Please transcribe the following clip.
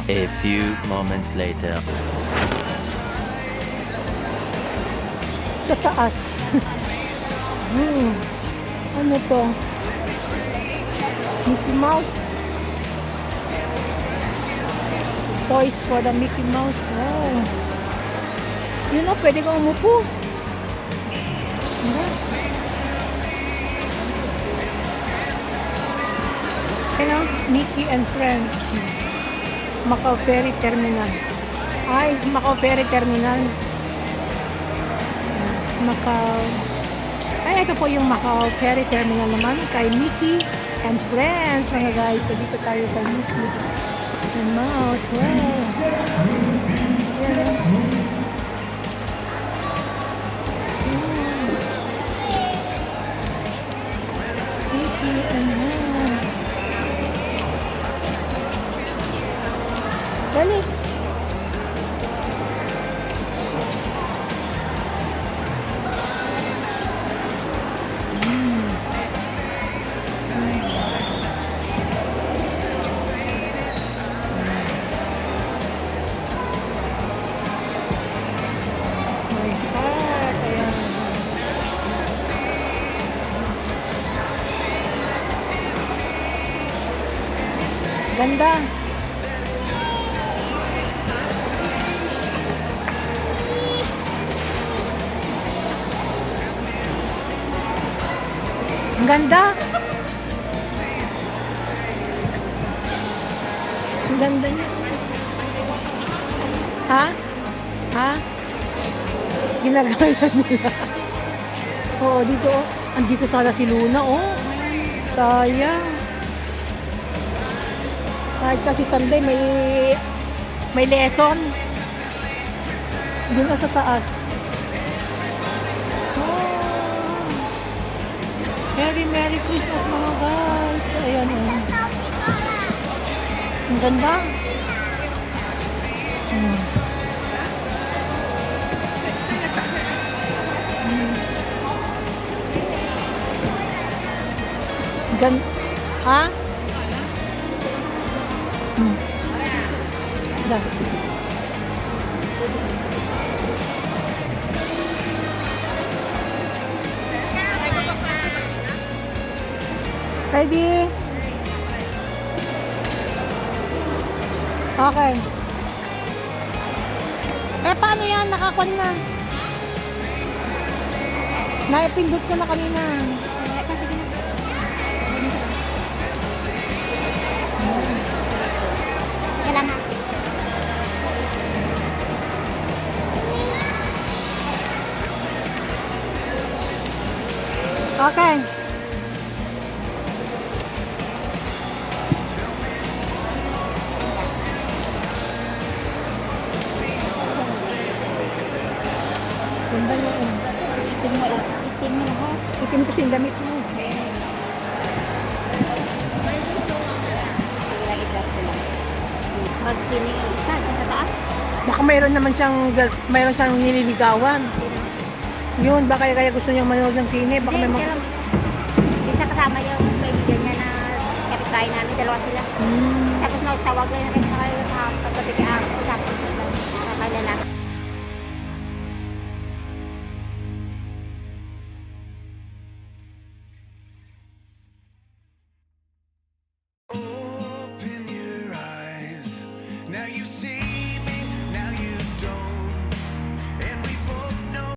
A few moments later. Sa taas. Ano to? Mickey Mouse. Toys for the Mickey Mouse. Oh. Yun o, pwede kang umupo. Ano? Mickey and Friends. Macau Ferry Terminal. Ay, Macau Ferry Terminal. Macau. Ay, ito po yung Macau Ferry Terminal naman kay Mickey and Friends, mga guys. So, dito tayo kay Mickey and Mouse. Wow. Yan. Mickey and Mouse. Dali. Ganda. Ang ganda. Ang ganda niya. Ha? Ha? Ginagamit nila. Oo, dito. Andito sana si Luna, oh. Sayang. Kahit kasi Sunday may lesson. Doon na sa taas. Oh. Merry Christmas, mga guys. Ayan, oh. Ang ganda. Ha? Da. Ready? Okay. Eh, paano yan? Nakakuan na. Naipindot ko na kanina. Kailangan. Okay. Ganda yun. Itim mo lang. Itim mo lang. Itim kasi yung damit mo. Pag isa sa taas. Baka mayroon naman siyang mayroon siyang nililigawan. Yun, baka kaya gusto niyang manood ng sine. Baka may mga... Isa kasama yung kaibigan niya na kapitbahay namin. Dalawa sila. Tapos nagtawag lang na kayo sa paggabi kaya ako. Tapos sa lalaki.